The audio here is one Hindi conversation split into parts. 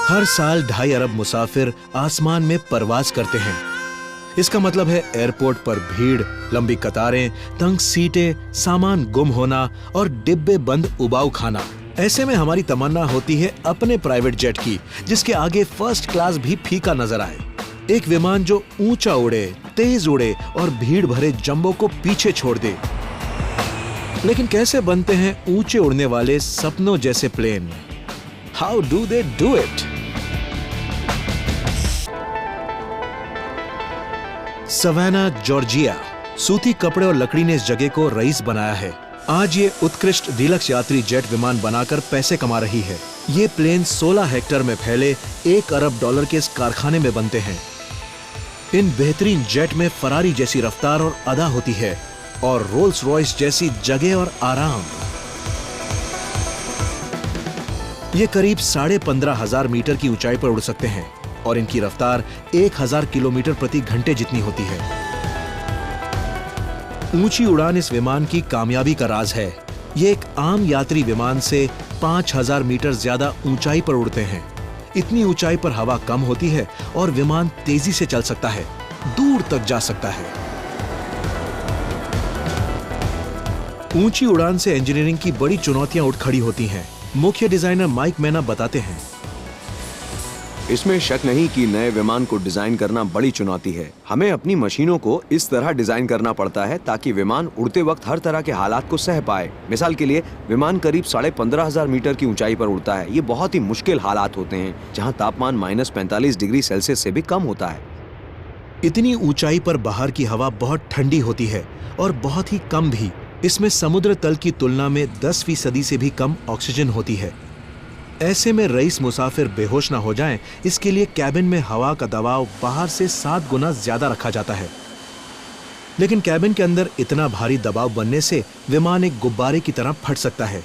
हर साल 2.5 अरब मुसाफिर आसमान में परवाज करते हैं। इसका मतलब है एयरपोर्ट पर भीड़, लंबी कतारें, तंग सीटें, सामान गुम होना और डिब्बे बंद उबाऊ खाना। ऐसे में हमारी तमन्ना होती है अपने प्राइवेट जेट की, जिसके आगे फर्स्ट क्लास भी फीका नजर आए। एक विमान जो ऊंचा उड़े, तेज उड़े और भीड़ भरे जंबो को पीछे छोड़ दे। लेकिन कैसे बनते हैं ऊंचे उड़ने वाले सपनों जैसे plane? How do they do it? Savannah, Georgia. सूती कपड़े और लकड़ी ने इस जगह को रईस बनाया है। आज ये उत्कृष्ट डीलक्स यात्री जेट विमान बनाकर पैसे कमा रही है। ये प्लेन 16 हेक्टेयर में फैले $1 अरब के इस कारखाने में बनते हैं। इन बेहतरीन जेट में फरारी जैसी रफ्तार और अदा होती है और रोल्स रॉयस जैसी जगह और आराम। ये करीब 15,500 मीटर की ऊंचाई पर उड़ सकते हैं और इनकी रफ्तार 1000 किलोमीटर प्रति घंटे जितनी होती है। ऊंची उड़ान इस विमान की कामयाबी का राज है। ये एक आम यात्री विमान से 5000 मीटर ज्यादा ऊंचाई पर उड़ते हैं। इतनी ऊंचाई पर हवा कम होती है और विमान तेजी से चल सकता है, दूर तक जा सकता है। ऊंची उड़ान से इंजीनियरिंग की बड़ी चुनौतियां उठ खड़ी होती हैं। मुख्य डिजाइनर माइक मैना बताते हैं। इसमें शक नहीं कि नए विमान को डिजाइन करना बड़ी चुनौती है। हमें अपनी मशीनों को इस तरह डिजाइन करना पड़ता है ताकि विमान उड़ते वक्त हर तरह के हालात को सह पाए। मिसाल के लिए विमान करीब 15,500 मीटर की ऊंचाई पर उड़ता है। ये बहुत ही मुश्किल हालात होते हैं जहां तापमान -45 डिग्री सेल्सियस से भी कम होता है। इतनी ऊंचाई पर बाहर की हवा बहुत ठंडी होती है और बहुत ही कम भी। इसमें समुद्र तल की तुलना में 10% से भी कम ऑक्सीजन होती है। ऐसे में रईस मुसाफिर बेहोश ना हो जाएं, इसके लिए कैबिन में हवा का दबाव बाहर से 7 गुना ज्यादा रखा जाता है। लेकिन कैबिन के अंदर इतना भारी दबाव बनने से विमान एक गुब्बारे की तरह फट सकता है।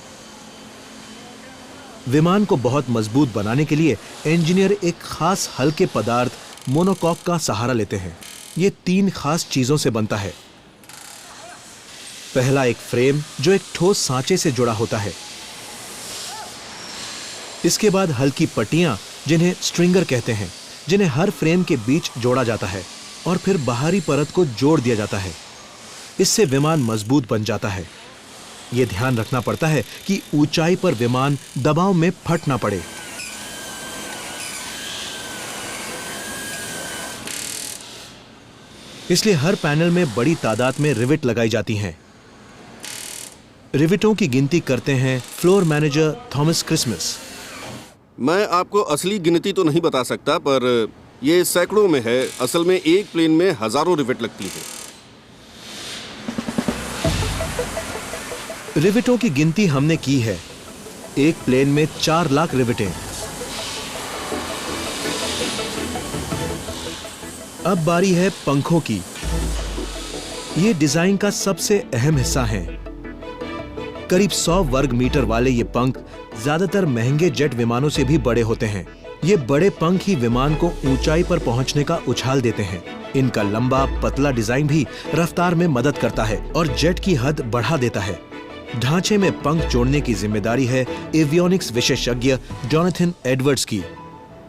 विमान को बहुत मजबूत बनाने के लिए इंजीनियर एक खास हल्के पदार्थ मोनोकॉक का सहारा लेते हैं। ये 3 खास चीजों से बनता है। पहला एक फ्रेम जो एक ठोस सांचे से जुड़ा होता है। इसके बाद हल्की पट्टियां जिन्हें स्ट्रिंगर कहते हैं, जिन्हें हर फ्रेम के बीच जोड़ा जाता है और फिर बाहरी परत को जोड़ दिया जाता है। इससे विमान मजबूत बन जाता है। यह ध्यान रखना पड़ता है कि ऊंचाई पर विमान दबाव में फट ना पड़े। इसलिए हर पैनल में बड़ी तादाद में रिवेट लगाई जाती हैं। रिवेटों की गिनती करते हैं फ्लोर मैनेजर थॉमस क्रिसमस। मैं आपको असली गिनती तो नहीं बता सकता, पर ये सैकड़ों में है। असल में एक प्लेन में हजारों रिवेट लगती हैं। रिवेटों की गिनती हमने की है। एक प्लेन में 4 लाख रिवेटें। अब बारी है पंखों की। ये डिजाइन का सबसे अहम हिस्सा है। करीब 100 वर्ग मीटर वाले ये पंख ज्यादातर महंगे जेट विमानों से भी बड़े होते हैं। ये बड़े पंख ही विमान को ऊंचाई पर पहुंचने का उछाल देते हैं। इनका लंबा पतला डिजाइन भी रफ्तार में मदद करता है और जेट की हद बढ़ा देता है। ढांचे में पंख जोड़ने की जिम्मेदारी है एवियोनिक्स विशेषज्ञ जोनाथन एडवर्ड्स की।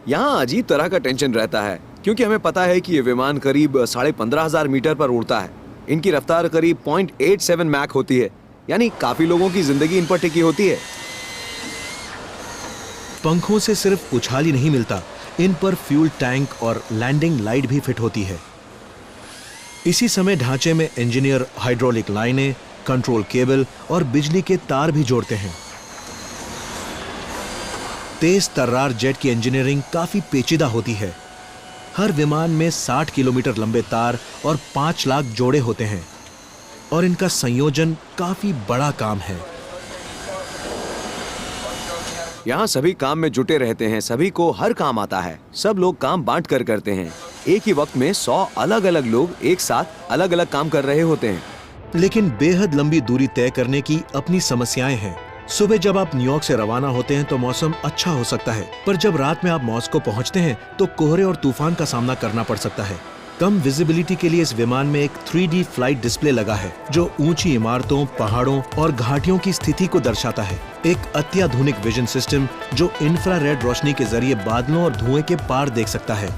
यहाँ अजीब तरह का टेंशन रहता है क्योंकि हमें पता है कि ये विमान करीब 15,500 मीटर पर उड़ता है। इनकी रफ्तार करीब 0.87 मैक होती है, यानी काफी लोगों की जिंदगी इन पर टिकी होती है। पंखों से सिर्फ उछाल ही नहीं मिलता, इन पर फ्यूल टैंक और लैंडिंग लाइट भी फिट होती है। इसी समय ढांचे में इंजीनियर हाइड्रोलिक लाइनें, कंट्रोल केबल और बिजली के तार भी जोड़ते हैं। तेज तर्रार जेट की इंजीनियरिंग काफी पेचीदा होती है। हर विमान में 60 किलोमीटर लंबे तार और 5 लाख जोड़े होते हैं और इनका संयोजन काफी बड़ा काम है। यहाँ सभी काम में जुटे रहते हैं, सभी को हर काम आता है। सब लोग काम बांट कर करते हैं। एक ही वक्त में 100 अलग अलग लोग एक साथ अलग अलग काम कर रहे होते हैं। लेकिन बेहद लंबी दूरी तय करने की अपनी समस्याएं हैं। सुबह जब आप न्यूयॉर्क से रवाना होते हैं तो मौसम अच्छा हो सकता है, पर जब रात में आप मॉस्को पहुंचते हैं तो कोहरे और तूफान का सामना करना पड़ सकता है। कम विजिबिलिटी के लिए इस विमान में एक 3D फ्लाइट डिस्प्ले लगा है जो ऊंची इमारतों, पहाड़ों और घाटियों की स्थिति को दर्शाता है। एक अत्याधुनिक विजन सिस्टम जो इंफ्रारेड रोशनी के जरिए बादलों और धुएं के पार देख सकता है।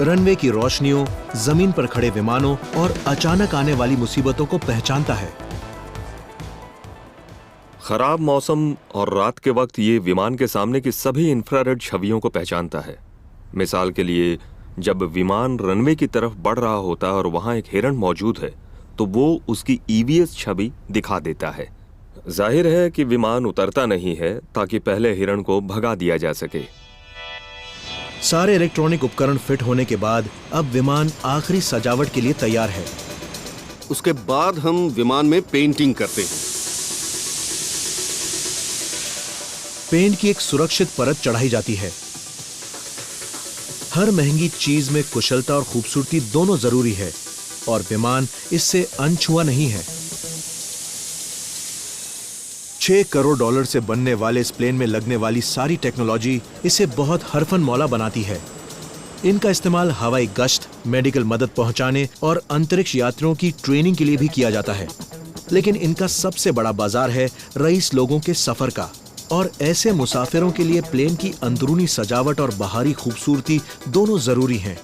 रनवे की रोशनियों, जमीन पर खड़े विमानों और अचानक आने वाली मुसीबतों को पहचानता है। खराब मौसम और रात के वक्त ये विमान के सामने की सभी इंफ्रारेड छवियों को पहचानता है। मिसाल के लिए, जब विमान रनवे की तरफ बढ़ रहा होता है और वहां एक हिरण मौजूद है तो वो उसकी EVS छवि दिखा देता है। जाहिर है कि विमान उतरता नहीं है ताकि पहले हिरण को भगा दिया जा सके। सारे इलेक्ट्रॉनिक उपकरण फिट होने के बाद अब विमान आखिरी सजावट के लिए तैयार है। उसके बाद हम विमान में पेंटिंग करते हैं। पेंट की एक सुरक्षित परत चढ़ाई जाती है। हर महंगी चीज में कुशलता और खूबसूरती दोनों जरूरी है और विमान इससे अनछुआ नहीं है। $6 करोड़ से बनने वाले इस प्लेन में लगने वाली सारी टेक्नोलॉजी इसे बहुत हरफन मौला बनाती है। इनका इस्तेमाल हवाई गश्त, मेडिकल मदद पहुंचाने और अंतरिक्ष यात्रियों की ट्रेनिंग के लिए भी किया जाता है। लेकिन इनका सबसे बड़ा बाजार है रईस लोगों के सफर का, और ऐसे मुसाफिरों के लिए प्लेन की अंदरूनी सजावट और बाहरी खूबसूरती दोनों जरूरी हैं।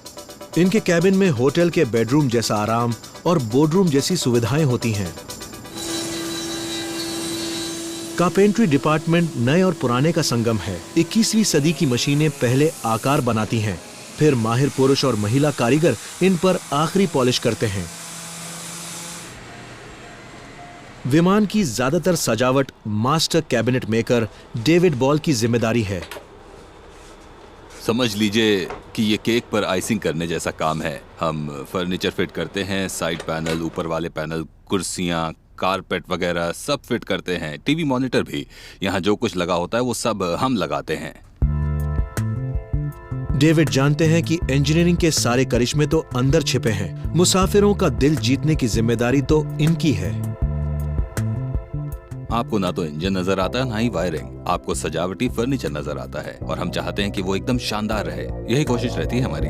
इनके कैबिन में होटल के बेडरूम जैसा आराम और बोर्डरूम जैसी सुविधाएं होती हैं। कारपेंट्री डिपार्टमेंट नए और पुराने का संगम है। 21वीं सदी की मशीनें पहले आकार बनाती हैं, फिर माहिर पुरुष और महिला कारीगर इन पर आखिरी पॉलिश करते हैं। विमान की ज्यादातर सजावट master cabinet maker David ball की जिम्मेदारी है। समझ लीजिए कि ये केक पर आइसिंग करने जैसा काम है। हम फर्नीचर फिट करते हैं, साइड पैनल, ऊपर वाले पैनल, कुर्सियां, कारपेट वगैरह सब फिट करते हैं। टीवी मॉनिटर भी। यहाँ जो कुछ लगा होता है वो सब हम लगाते हैं। डेविड जानते हैं कि इंजीनियरिंग के सारे करिश्मे तो अंदर छिपे हैं। मुसाफिरों का दिल जीतने की जिम्मेदारी तो इनकी है। आपको ना तो इंजन नजर आता है, ना ही वायरिंग। आपको सजावटी फर्नीचर नजर आता है और हम चाहते हैं कि वो एकदम शानदार रहे। यही कोशिश रहती है हमारी।